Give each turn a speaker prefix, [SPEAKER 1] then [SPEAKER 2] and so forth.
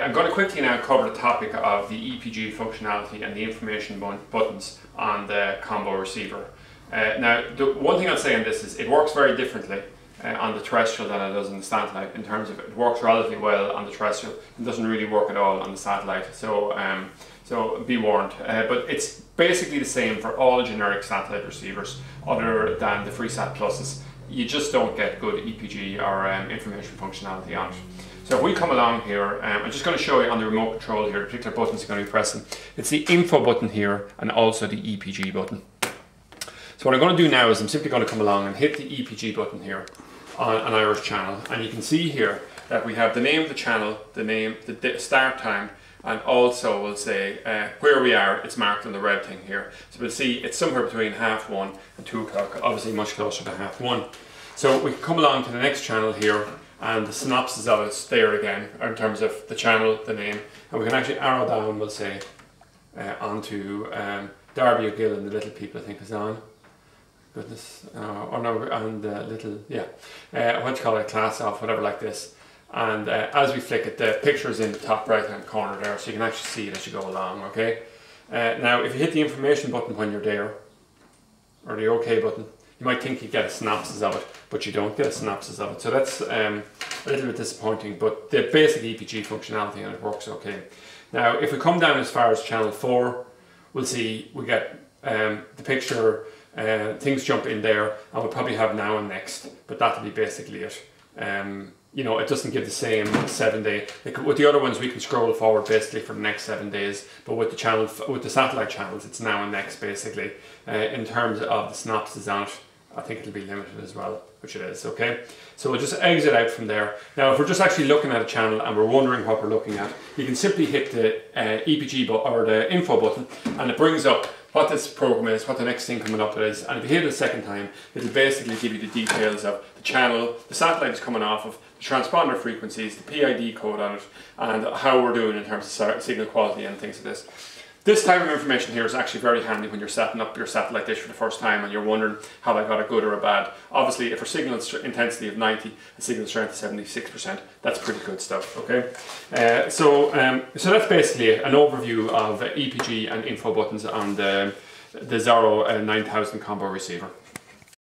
[SPEAKER 1] I'm going to quickly now cover the topic of the EPG functionality and the information buttons on the combo receiver. Now, the one thing I'll say on this is it works very differently on the terrestrial than it does on the satellite, in terms of it works relatively well on the terrestrial. It doesn't really work at all on the satellite, so be warned. But it's basically the same for all generic satellite receivers other than the FreeSat Pluses. You just don't get good EPG or information functionality on it. So if we come along here, I'm just going to show you on the remote control here, the particular buttons you're going to be pressing. It's the info button here and also the EPG button. So what I'm going to do now is I'm simply going to come along and hit the EPG button here on an Irish channel, and you can see here that we have the name of the channel, the name, the start time, and also we'll say where we are. It's marked on the red thing here. So we'll see it's somewhere between 1:30 and 2 o'clock, obviously much closer to 1:30. So we can come along to the next channel here, and the synopsis of it's there again in terms of the channel, the name, and we can actually arrow down, we'll say, onto Darby O'Gill and the Little People, I think is on. Goodness, or no, and little, yeah, what do you call it, class off, whatever, like this. And as we flick it, the picture is in the top right hand corner there, so you can actually see it as you go along, okay? Now, if you hit the information button when you're there, or the OK button, you might think you get a synopsis of it, but you don't get a synopsis of it. So that's a little bit disappointing, but the basic EPG functionality and it works okay. Now, if we come down as far as channel 4, we'll see we get the picture, things jump in there, and we'll probably have now and next, but that'll be basically it. You know, it doesn't give the same 7 day. Like with the other ones, we can scroll forward basically for the next 7 days, but with the satellite channels, it's now and next basically. In terms of the synopsis on it, I think it'll be limited as well, which it is, okay? So we'll just exit out from there. Now, if we're just actually looking at a channel and we're wondering what we're looking at, you can simply hit the EPG button or the info button, and it brings up what this program is, what the next thing coming up is, and if you hit it a second time, it'll basically give you the details of the channel, the satellite is coming off of, the transponder frequencies, the PID code on it, and how we're doing in terms of signal quality and things like this. This type of information here is actually very handy when you're setting up your satellite dish for the first time and you're wondering, have I got a good or a bad? Obviously, if a signal intensity of 90, a signal strength of 76%, that's pretty good stuff, okay? So that's basically an overview of EPG and info buttons on the Xoro 9000 combo receiver.